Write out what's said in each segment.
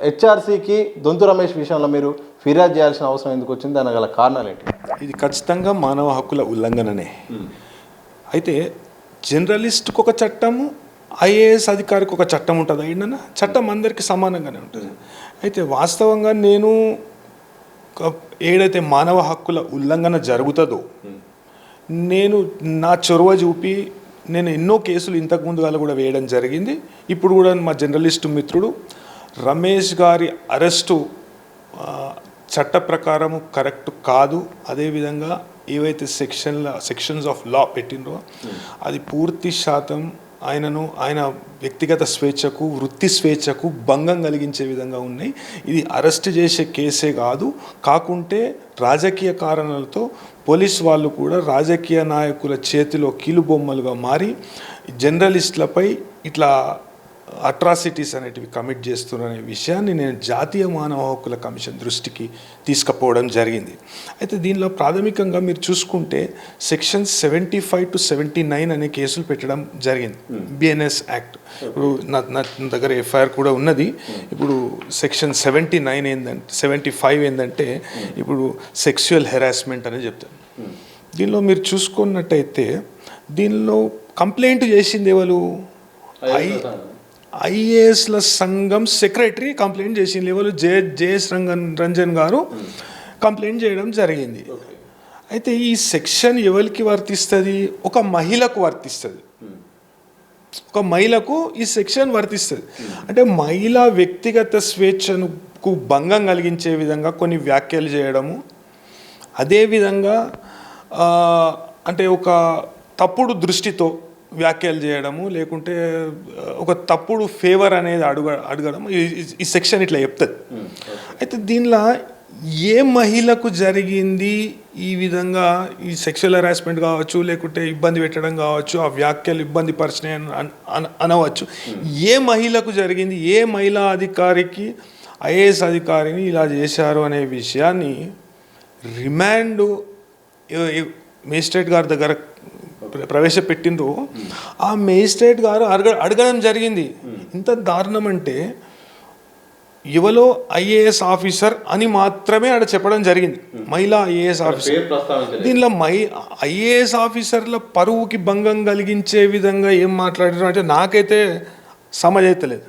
హెచ్ఆర్సీకి దొంతు రమేష్ విషయంలో మీరు ఫిర్యాదు చేయాల్సిన అవసరం ఎందుకు వచ్చింది? దాని గల కారణాలు ఏంటి? ఇది ఖచ్చితంగా మానవ హక్కుల ఉల్లంఘననే. అయితే జర్నలిస్ట్కి ఒక చట్టము, ఐఏఎస్ అధికారికి ఒక చట్టం ఉంటుంది. ఏంటన్నా చట్టం అందరికీ సమానంగానే ఉంటుంది. అయితే వాస్తవంగా నేను ఏదైతే మానవ హక్కుల ఉల్లంఘన జరుగుతుందో నేను నా చొరవ చూపి నేను ఎన్నో కేసులు ఇంతకుముందు వాళ్ళు కూడా వేయడం జరిగింది. ఇప్పుడు కూడా మా జర్నలిస్టు మిత్రుడు రమేష్ గారి అరెస్టు చట్ట ప్రకారము కరెక్ట్ కాదు. అదేవిధంగా ఏవైతే సెక్షన్స్ ఆఫ్ లా పెట్టినరో అది పూర్తి శాతం ఆయన వ్యక్తిగత స్వేచ్ఛకు, వృత్తి స్వేచ్ఛకు భంగం కలిగించే విధంగా ఉన్నాయి. ఇది అరెస్ట్ చేసే కేసే కాకుంటే రాజకీయ కారణాలతో పోలీస్ వాళ్ళు కూడా రాజకీయ నాయకుల చేతిలో కీలుబొమ్మలుగా మారి జర్నలిస్టులపై ఇట్లా అట్రాసిటీస్ అనేటివి కమిట్ చేస్తున్నారనే విషయాన్ని నేను జాతీయ మానవ హక్కుల కమిషన్ దృష్టికి తీసుకుపోవడం జరిగింది. అయితే దీనిలో ప్రాథమికంగా మీరు చూసుకుంటే సెక్షన్ 75 to 79 అనే కేసులు పెట్టడం జరిగింది బిఎన్ఎస్ యాక్ట్. ఇప్పుడు నా దగ్గర ఎఫ్ఐఆర్ కూడా ఉన్నది. ఇప్పుడు సెక్షన్ 79 ఏంటంటే 75 ఏంటంటే ఇప్పుడు సెక్సువల్ హెరాస్మెంట్ అనేది చెప్తాను. దీనిలో మీరు చూసుకున్నట్టయితే దీనిలో కంప్లైంట్ చేసింది ఎవరు? ఐఏఎస్ల సంఘం సెక్రటరీ కంప్లైంట్ చేసింది. ఎవరు? జేఎస్ రంజన్ గారు కంప్లైంట్ చేయడం జరిగింది. అయితే ఈ సెక్షన్ ఎవరికి వర్తిస్తుంది? ఒక మహిళకు వర్తిస్తుంది. ఒక మహిళకు ఈ సెక్షన్ వర్తిస్తుంది. అంటే మహిళ వ్యక్తిగత స్వేచ్ఛకు భంగం కలిగించే విధంగా కొన్ని వ్యాఖ్యలు చేయడము, అదేవిధంగా అంటే ఒక తప్పుడు దృష్టితో వ్యాఖ్యలు చేయడము, లేకుంటే ఒక తప్పుడు ఫేవర్ అనేది అడగడం ఈ సెక్షన్ ఇట్లా చెప్తుంది. అయితే దీనిలో ఏ మహిళకు జరిగింది ఈ విధంగా ఈ సెక్షువల్ హెరాస్మెంట్ కావచ్చు, లేకుంటే ఇబ్బంది పెట్టడం కావచ్చు, ఆ వ్యాఖ్యలు ఇబ్బంది పరిచినాయి అనవచ్చు. ఏ మహిళకు జరిగింది, ఏ మహిళా అధికారికి, ఐఏఎస్ అధికారిని ఇలా చేశారు అనే విషయాన్ని రిమాండ్ మేజిస్ట్రేట్ గారి దగ్గర ప్రవేశపెట్టిండ్రు. ఆ మేజిస్ట్రేట్ గారు అడగడం జరిగింది. ఇంత దారుణం అంటే ఎవరో ఐఏఎస్ ఆఫీసర్ అని మాత్రమే ఆడ చెప్పడం జరిగింది, మహిళా ఐఏఎస్ ఆఫీసర్. దీనిలో ఐఏఎస్ ఆఫీసర్ల పరువుకి భంగం కలిగించే విధంగా ఏం మాట్లాడారు అంటే నాకైతే సమజైతలేదు.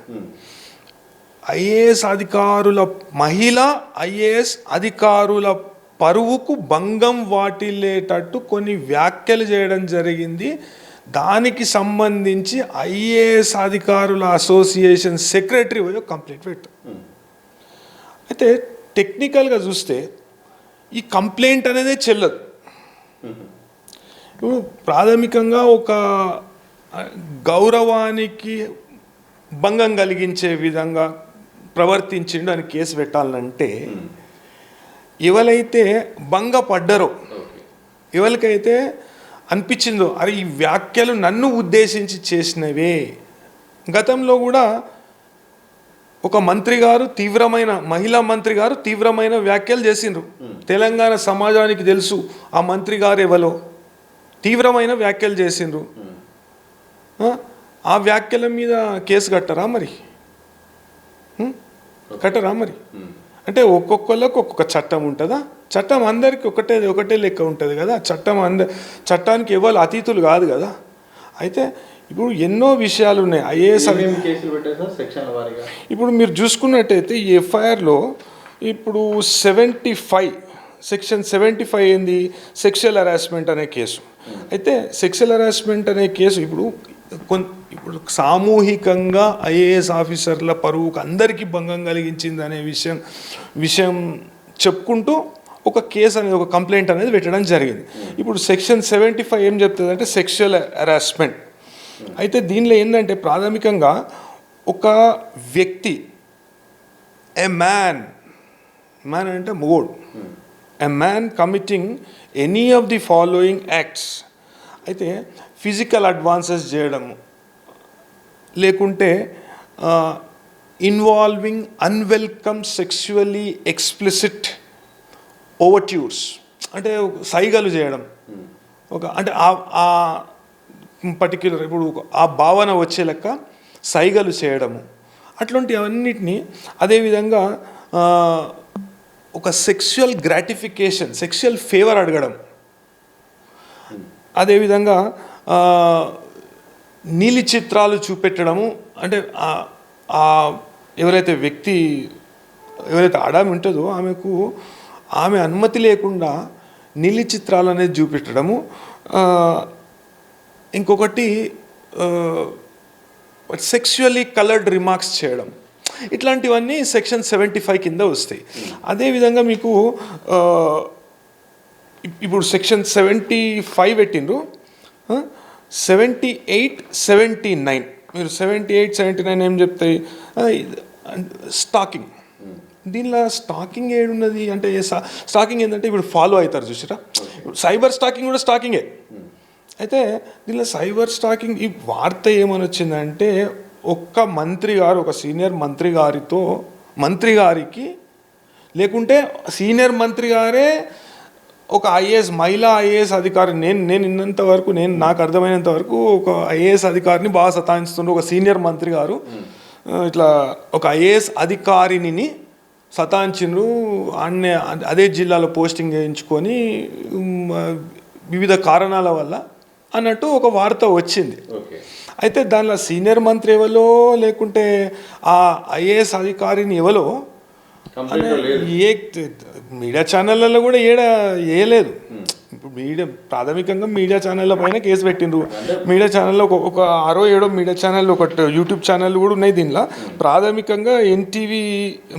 ఐఏఎస్ అధికారుల మహిళా ఐఏఎస్ అధికారుల పరువుకు భంగం వాటిల్లేటట్టు కొన్ని వ్యాఖ్యలు చేయడం జరిగింది. దానికి సంబంధించి ఐఏఎస్ అధికారుల అసోసియేషన్ సెక్రటరీ కంప్లైంట్ పెట్టారు. అయితే టెక్నికల్గా చూస్తే ఈ కంప్లైంట్ అనేది చెల్లదు. ఇప్పుడు ప్రాథమికంగా ఒక గౌరవానికి భంగం కలిగించే విధంగా ప్రవర్తించిండు అని కేసు పెట్టాలంటే ఎవరైతే భంగపడ్డారో, ఎవరికైతే అనిపించిందో అరే ఈ వ్యాఖ్యలు నన్ను ఉద్దేశించి చేసినవే. గతంలో కూడా ఒక మంత్రి గారు మహిళా మంత్రి గారు తీవ్రమైన వ్యాఖ్యలు చేసిండ్రు. తెలంగాణ సమాజానికి తెలుసు ఆ మంత్రి గారు ఎవరో. తీవ్రమైన వ్యాఖ్యలు చేసిండ్రు. ఆ వ్యాఖ్యల మీద కేసు కట్టరా మరి? అంటే ఒక్కొక్కళ్ళకు ఒక్కొక్క చట్టం ఉంటుందా? చట్టం అందరికీ ఒకటే లెక్క ఉంటుంది కదా. చట్టానికి ఎవరు అతీతులు కాదు కదా. అయితే ఇప్పుడు ఎన్నో విషయాలు ఉన్నాయి. ఐఏఎస్ ఇప్పుడు మీరు చూసుకున్నట్టయితే ఈ ఎఫ్ఐఆర్లో ఇప్పుడు సెక్షన్ 75 ఏంది? సెక్షువల్ హెరాస్మెంట్ అనే కేసు. అయితే సెక్షువల్ హెరాస్మెంట్ అనే కేసు ఇప్పుడు సామూహికంగా ఐఏఎస్ ఆఫీసర్ల పరువుకు అందరికీ భంగం కలిగించింది అనే విషయం చెప్పుకుంటూ ఒక కేసు అనేది, ఒక కంప్లైంట్ అనేది పెట్టడం జరిగింది. ఇప్పుడు సెక్షన్ 75 ఏం చెప్తుంది అంటే సెక్షువల్ హెరాస్మెంట్. అయితే దీనిలో ఏంటంటే ప్రాథమికంగా ఒక వ్యక్తి మ్యాన్ అంటే మొగోడు, a man committing any of the following acts. అయితే ఫిజికల్ అడ్వాన్సెస్ చేయడము, లేకుంటే involving unwelcome sexually explicit overtures అంటే సైగలు చేయడం, అంటే ఆ పర్టిక్యులర్ ఇప్పుడు ఆ భావన వచ్చే లెక్క సైగలు చేయడము, అట్లాంటి అన్నిటినీ అదేవిధంగా ఒక సెక్షువల్ గ్రాటిఫికేషన్, సెక్షువల్ ఫేవర్ అడగడం, అదేవిధంగా నీలి చిత్రాలు చూపెట్టడము, అంటే ఎవరైతే వ్యక్తి ఎవరైతే ఆడామి ఉంటుందో ఆమె అనుమతి లేకుండా నీలి చిత్రాలు అనేది చూపెట్టడము, ఇంకొకటి సెక్షువల్లీ కలర్డ్ రిమార్క్స్ చేయడం, ఇట్లాంటివన్నీ సెక్షన్ 75 కింద వస్తాయి. అదేవిధంగా మీకు ఇప్పుడు సెక్షన్ 75 పెట్టిండ్రు, 78, 79. మీరు 78, 79 ఏం చెప్తాయి? స్టాకింగ్. దీనిలో స్టాకింగ్ ఏడున్నది అంటే స్టాకింగ్ ఏంటంటే ఇప్పుడు ఫాలో అవుతారు చూసారా, సైబర్ స్టాకింగ్ కూడా స్టాకింగే. అయితే దీనిలో సైబర్ స్టాకింగ్ ఈ వార్త ఏమని వచ్చిందంటే, ఒక్క మంత్రి గారు, ఒక సీనియర్ మంత్రి గారికి లేకుంటే సీనియర్ మంత్రి గారే ఒక మహిళా ఐఏఎస్ అధికారి, నేను ఇన్నంత వరకు, నాకు అర్థమైనంత వరకు ఒక ఐఏఎస్ అధికారిని బాగా సతాయిస్తుండ్రు. ఒక సీనియర్ మంత్రి గారు ఇట్లా ఒక ఐఏఎస్ అధికారిని సతాయించిండ్రు, అదే జిల్లాలో పోస్టింగ్ చేయించుకొని వివిధ కారణాల వల్ల అన్నట్టు ఒక వార్త వచ్చింది. అయితే దానిలో సీనియర్ మంత్రి ఎవరో లేకుంటే ఆ ఐఏఎస్ అధికారిని ఎవరో మీడియా ఛానళ్ళలో కూడా వేయలేదు. ఇప్పుడు ప్రాథమికంగా మీడియా ఛానళ్ళ పైన కేసు పెట్టిండ్రు. మీడియా ఛానల్లో ఒక 6-7 మీడియా ఛానళ్ళు, ఒక యూట్యూబ్ ఛానళ్ళు కూడా ఉన్నాయి. దీనిలో ప్రాథమికంగా NTV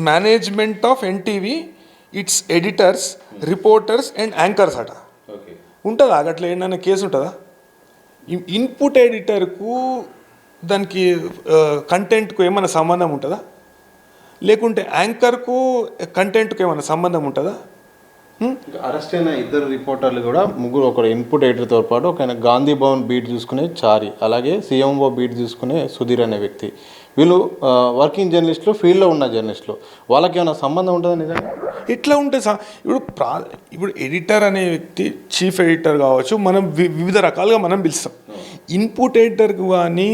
management of NTV, it's editors, reporters and anchors అట ఉంటుందా? అట్లా ఏంటన్నా కేసు ఉంటుందా? ఇన్పుట్ ఎడిటర్కు దానికి కంటెంట్కు ఏమైనా సంబంధం ఉంటుందా? లేకుంటే యాంకర్కు కంటెంట్కు ఏమైనా సంబంధం ఉంటుందా? అరెస్ట్ అయిన ఇద్దరు రిపోర్టర్లు కూడా ముగ్గురు, ఒక ఇన్పుట్ ఎడిటర్తో పాటు ఒక గాంధీ భవన్ బీట్ చూసుకునే చారి, అలాగే సీఎంఓ బీట్ చూసుకునే సుధీర్ అనే వ్యక్తి, వీళ్ళు వర్కింగ్ జర్నలిస్టులు, ఫీల్డ్లో ఉన్న జర్నలిస్టులు, వాళ్ళకి ఏమైనా సంబంధం ఉంటుందా నిజంగా? ఇట్లా ఉంటే ఇప్పుడు ఎడిటర్ అనే వ్యక్తి, చీఫ్ ఎడిటర్ కావచ్చు, మనం వివిధ రకాలుగా మనం పిలుస్తాం. ఇన్పుట్ ఎడిటర్కు కానీ,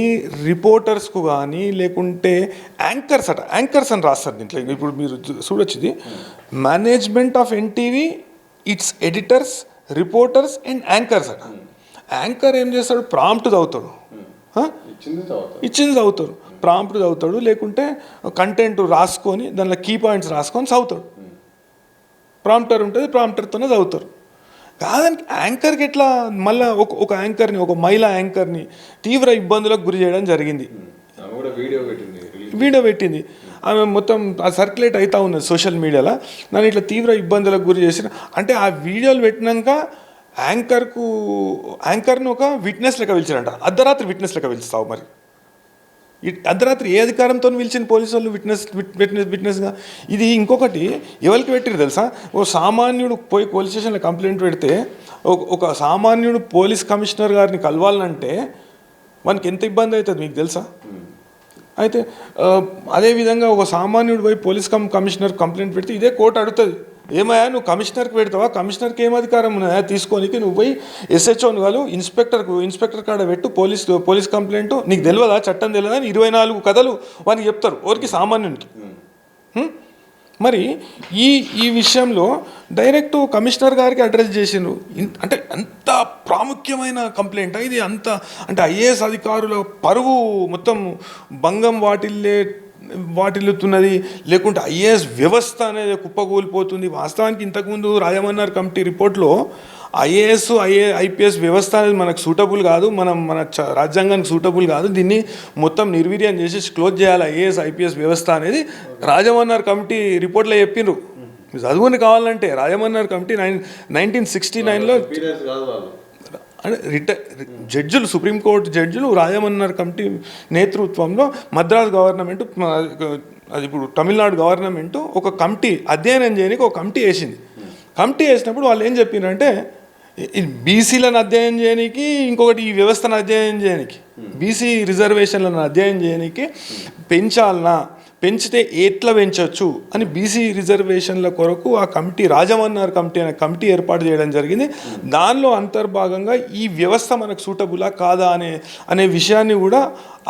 రిపోర్టర్స్కు కానీ, లేకుంటే యాంకర్స్ అని రాస్తారు దీంట్లో. ఇప్పుడు మీరు చూడొచ్చు, ఇది management of NTV, it's editors, reporters and anchors అట. యాంకర్ ఏం చేస్తాడు? ప్రాంప్ట్ చదువుతాడు, ఇచ్చింది చదువుతాడు, ప్రాంప్ట్ చదువుతాడు, లేకుంటే కంటెంట్ రాసుకొని దానిలో కీ పాయింట్స్ రాసుకొని చదువుతాడు. ప్రాంప్టర్ ఉంటుంది, ప్రాంప్టర్తోనే చదువుతారు. కాదానికి యాంకర్కి ఎట్లా మళ్ళీ ఒక యాంకర్ని, ఒక మహిళా యాంకర్ని తీవ్ర ఇబ్బందులకు గురి చేయడం జరిగింది. వీడియో పెట్టింది ఆమె, మొత్తం సర్క్యులేట్ అవుతూ ఉన్నది సోషల్ మీడియాలో. నన్ను ఇట్లా తీవ్ర ఇబ్బందులకు గురి చేసిన అంటే ఆ వీడియోలు పెట్టినాక యాంకర్ని ఒక విట్నెస్ లెక్క పిలిచారంట. అర్ధరాత్రి విట్నెస్ లెక్క పిలుస్తావు మరి? అర్ధరాత్రి ఏ అధికారంతో పిలిచిన పోలీసు వాళ్ళు విట్నెస్గా? ఇది ఇంకొకటి ఎవరికి పెట్టిరు తెలుసా? ఓ సామాన్యుడు పోయి పోలీస్ స్టేషన్లో కంప్లైంట్ పెడితే, ఒక సామాన్యుడు పోలీస్ కమిషనర్ గారిని కలవాలంటే మనకి ఎంత ఇబ్బంది అవుతుంది మీకు తెలుసా? అయితే అదేవిధంగా ఒక సామాన్యుడు పోయి పోలీస్ కమిషనర్ కంప్లైంట్ పెడితే ఇదే కోర్టు అడుగుతుంది, ఏమయ్యా నువ్వు కమిషనర్కి పెడతావా? కమిషనర్కి ఏం అధికారం ఉన్నాయా తీసుకోనికి? నువ్వు పోయి ఎస్హెచ్ఓని కాదు, ఇన్స్పెక్టర్ కాడ పెట్టు పోలీస్ కంప్లైంట్. నీకు తెలియదా, చట్టం తెలియదా అని 24 కథలు వానికి చెప్తారు, ఎవరికి? సామాన్యునికి. మరి ఈ విషయంలో డైరెక్ట్ కమిషనర్ గారికి అడ్రస్ చేసిండ్రు. అంటే అంత ప్రాముఖ్యమైన కంప్లైంట్ ఇది. అంత అంటే ఐఏఎస్ అధికారుల పరువు మొత్తం భంగం వాటిల్లుతున్నది, లేకుంటే ఐఏఎస్ వ్యవస్థ అనేది కుప్పకూలిపోతుంది. వాస్తవానికి ఇంతకుముందు రాజమన్నారు కమిటీ రిపోర్ట్లో ఐపీఎస్ వ్యవస్థ అనేది మనకు సూటబుల్ కాదు, మన రాజ్యాంగానికి సూటబుల్ కాదు, దీన్ని మొత్తం నిర్వీర్యం చేసి క్లోజ్ చేయాలి ఐపీఎస్ వ్యవస్థ అనేది రాజమన్నారు కమిటీ రిపోర్ట్లో చెప్పిండ్రు. చదువుని కావాలంటే రాజమన్నారు కమిటీ 1969లో జడ్జిలు, సుప్రీంకోర్టు జడ్జిలు రాజమన్నారు కమిటీ నేతృత్వంలో మద్రాసు గవర్నమెంట్, అది ఇప్పుడు తమిళనాడు గవర్నమెంట్ ఒక కమిటీ అధ్యయనం చేయడానికి ఒక కమిటీ వేసింది. కమిటీ వేసినప్పుడు వాళ్ళు ఏం చెప్పినారంటే, బీసీలను అధ్యయనం చేయడానికి, ఇంకొకటి ఈ వ్యవస్థను అధ్యయనం చేయడానికి, బీసీ రిజర్వేషన్లను అధ్యయనం చేయడానికి పెంచాలనా, పెంచితే ఎట్లా పెంచవచ్చు అని బీసీ రిజర్వేషన్ల కొరకు ఆ కమిటీ రాజమన్నారు కమిటీ అనే కమిటీ ఏర్పాటు చేయడం జరిగింది. దానిలో అంతర్భాగంగా ఈ వ్యవస్థ మనకు సూటబులా కాదా అనే విషయాన్ని కూడా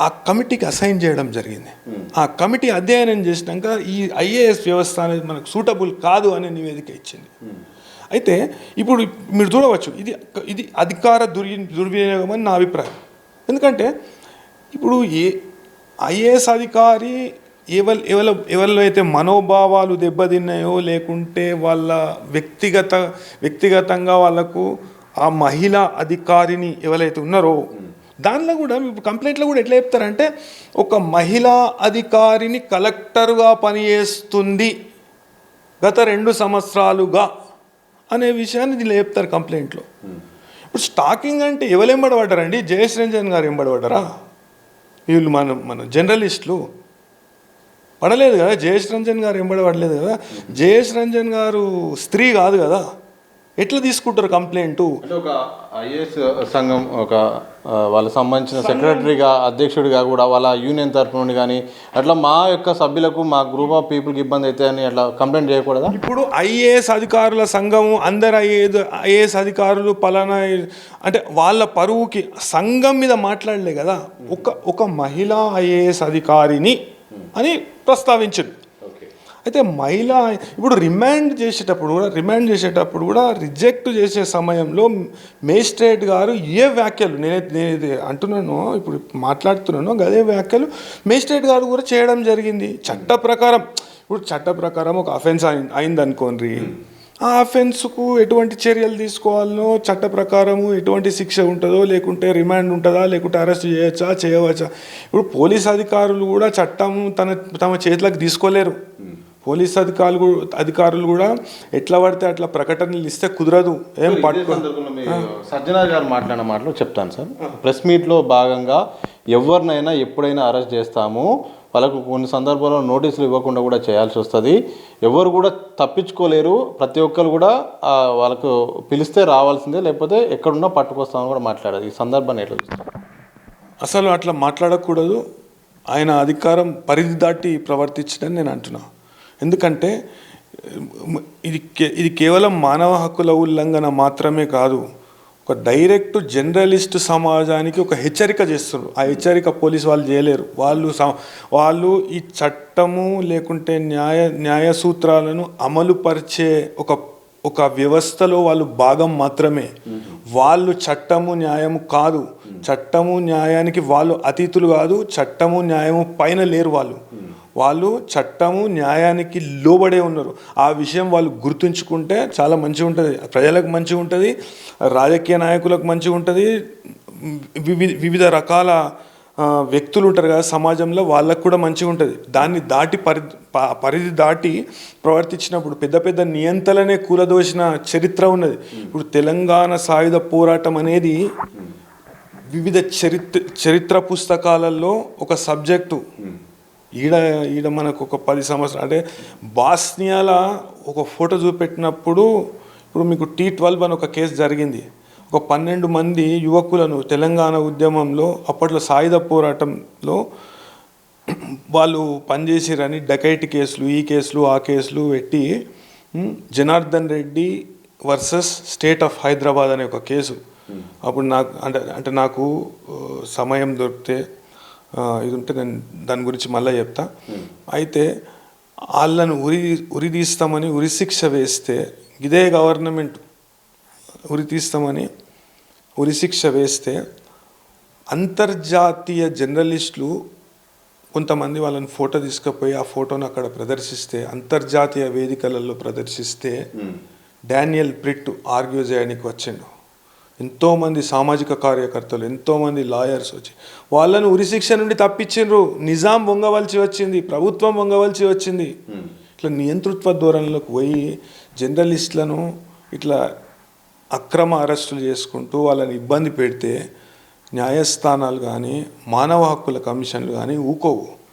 ఆ కమిటీకి అసైన్ చేయడం జరిగింది. ఆ కమిటీ అధ్యయనం చేసినాక ఈ ఐఏఎస్ వ్యవస్థ అనేది మనకు సూటబుల్ కాదు అనే నివేదిక ఇచ్చింది. అయితే ఇప్పుడు మీరు చూడవచ్చు ఇది అధికార దుర్వినియోగం అని నా అభిప్రాయం. ఎందుకంటే ఇప్పుడు ఐఏఎస్ అధికారి ఎవరిలో అయితే మనోభావాలు దెబ్బతిన్నాయో లేకుంటే వాళ్ళ వ్యక్తిగతంగా వాళ్ళకు ఆ మహిళా అధికారిని ఎవరైతే ఉన్నారో దానిలో కూడా ఇప్పుడు కంప్లైంట్లో కూడా ఎట్లా చెప్తారంటే ఒక మహిళా అధికారిని కలెక్టర్గా పనిచేస్తుంది గత 2 సంవత్సరాలుగా అనే విషయాన్ని దీనిలో చెప్తారు కంప్లైంట్లో. ఇప్పుడు స్టాకింగ్ అంటే ఎవరు ఎంబడబడ్డారండి? జయేష్ రంజన్ గారు ఎంబడబడ్డారా? వీళ్ళు మన జర్నలిస్టులు పడలేదు కదా. జయేష్ రంజన్ గారు ఎంబడబడలేదు కదా. జయేష్ రంజన్ గారు స్త్రీ కాదు కదా. ఎట్లా తీసుకుంటారు కంప్లైంట్? అంటే ఒక ఐఏఎస్ సంఘం ఒక వాళ్ళకి సంబంధించిన సెక్రటరీగా అధ్యక్షుడిగా కూడా వాళ్ళ యూనియన్ తరఫు నుండి కానీ అట్లా మా యొక్క సభ్యులకు మా గ్రూప్ ఆఫ్ పీపుల్కి ఇబ్బంది అయితే అని అట్లా కంప్లైంట్ చేయకూడదా? ఇప్పుడు ఐఏఎస్ అధికారుల సంఘము అందరు ఐఏఎస్ అధికారులు పలానా అంటే వాళ్ళ పరువుకి సంఘం మీద మాట్లాడలే కదా. ఒక మహిళా ఐఏఎస్ అధికారిని అని ప్రస్తావించింది. అయితే ఇప్పుడు రిమాండ్ చేసేటప్పుడు కూడా రిజెక్ట్ చేసే సమయంలో మేజిస్ట్రేట్ గారు ఏ వ్యాఖ్యలు నేను ఇది అంటున్నానో ఇప్పుడు మాట్లాడుతున్నానో అదే వ్యాఖ్యలు మేజిస్ట్రేట్ గారు కూడా చేయడం జరిగింది. చట్ట ప్రకారం ఒక అఫెన్స్ అయిందనుకోండి, ఆ అఫెన్స్కు ఎటువంటి చర్యలు తీసుకోవాలనో చట్ట ప్రకారము ఎటువంటి శిక్ష ఉంటుందో లేకుంటే రిమాండ్ ఉంటుందా లేకుంటే అరెస్ట్ చేయవచ్చా. ఇప్పుడు పోలీస్ అధికారులు కూడా చట్టం తమ చేతులకు తీసుకోలేరు. పోలీస్ అధికారులు కూడా ఎట్లా పడితే అట్లా ప్రకటనలు ఇస్తే కుదరదు. సజ్జనార్ గారు మాట్లాడిన మాటలు చెప్తాను సార్. ప్రెస్ మీట్లో భాగంగా ఎవరినైనా ఎప్పుడైనా అరెస్ట్ చేస్తాము, వాళ్ళకు కొన్ని సందర్భాల్లో నోటీసులు ఇవ్వకుండా కూడా చేయాల్సి వస్తుంది. ఎవరు కూడా తప్పించుకోలేరు. ప్రతి ఒక్కరు కూడా వాళ్ళకు పిలిస్తే రావాల్సిందే, లేకపోతే ఎక్కడున్నా పట్టుకొస్తామని కూడా మాట్లాడారు. ఈ సందర్భాన్ని ఎట్లా చూస్తారు? అసలు అట్లా మాట్లాడకూడదు. ఆయన అధికారం పరిధి దాటి ప్రవర్తించడని నేను అంటున్నా. ఎందుకంటే ఇది కేవలం మానవ హక్కుల ఉల్లంఘన మాత్రమే కాదు, ఒక డైరెక్ట్ జర్నలిస్ట్ సమాజానికి ఒక హెచ్చరిక చేస్తున్నారు. ఆ హెచ్చరిక పోలీసు వాళ్ళు చేయలేరు. వాళ్ళు ఈ చట్టము లేకుంటే న్యాయ సూత్రాలను అమలుపరిచే ఒక వ్యవస్థలో వాళ్ళు భాగం మాత్రమే. వాళ్ళు చట్టము న్యాయము కాదు. చట్టము న్యాయానికి వాళ్ళు అతీతులు కాదు. చట్టము న్యాయము పైన లేరు. వాళ్ళు చట్టము న్యాయానికి లోబడే ఉన్నారు. ఆ విషయం వాళ్ళు గుర్తుంచుకుంటే చాలా మంచిగా ఉంటుంది. ప్రజలకు మంచిగా ఉంటుంది, రాజకీయ నాయకులకు మంచిగా ఉంటుంది, వివిధ రకాల వ్యక్తులు ఉంటారు కదా సమాజంలో, వాళ్ళకు కూడా మంచిగా ఉంటుంది. దాన్ని దాటి పరిధి దాటి ప్రవర్తించినప్పుడు పెద్ద పెద్ద నియంతలనే కూలదోసిన చరిత్ర ఉన్నది. ఇప్పుడు తెలంగాణ సాయుధ పోరాటం అనేది వివిధ చరిత్ర పుస్తకాలలో ఒక సబ్జెక్టు. ఈడ మనకు ఒక 10 సంవత్సరాలు అంటే బాస్నియాల ఒక ఫోటో చూపెట్టినప్పుడు ఇప్పుడు మీకు T12 అని ఒక కేసు జరిగింది. ఒక 12 మంది యువకులను తెలంగాణ ఉద్యమంలో అప్పట్లో సాయుధ పోరాటంలో వాళ్ళు పనిచేసిరని డకైట్ కేసులు, ఈ కేసులు, ఆ కేసులు పెట్టి Janardhan Reddy versus state of Hyderabad అనే ఒక కేసు. అప్పుడు నాకు సమయం దొరికితే ఇది ఉంటే నేను దాని గురించి మళ్ళీ చెప్తా. అయితే వాళ్ళను ఉరిదీస్తామని ఉరిశిక్ష వేస్తే ఇదే గవర్నమెంట్ ఉరితీస్తామని ఉరిశిక్ష వేస్తే అంతర్జాతీయ జర్నలిస్టులు కొంతమంది వాళ్ళని ఫోటో తీసుకుపోయి ఆ ఫోటోను అక్కడ ప్రదర్శిస్తే, అంతర్జాతీయ వేదికలలో ప్రదర్శిస్తే డానియల్ ప్రిట్ ఆర్గ్యూ చేయడానికి వచ్చిండు. ఎంతోమంది సామాజిక కార్యకర్తలు, ఎంతోమంది లాయర్స్ వచ్చి వాళ్ళను ఉరిశిక్ష నుండి తప్పించిండ్రు. నిజాం వంగవలసి వచ్చింది, ప్రభుత్వం వంగవలసి వచ్చింది. ఇట్లా నియంతృత్వ ధోరణిలోకి పోయి జర్నలిస్టులను ఇట్లా అక్రమ అరెస్టులు చేసుకుంటూ వాళ్ళని ఇబ్బంది పెడితే న్యాయస్థానాలు కానీ మానవ హక్కుల కమిషన్లు కానీ ఊకోవు.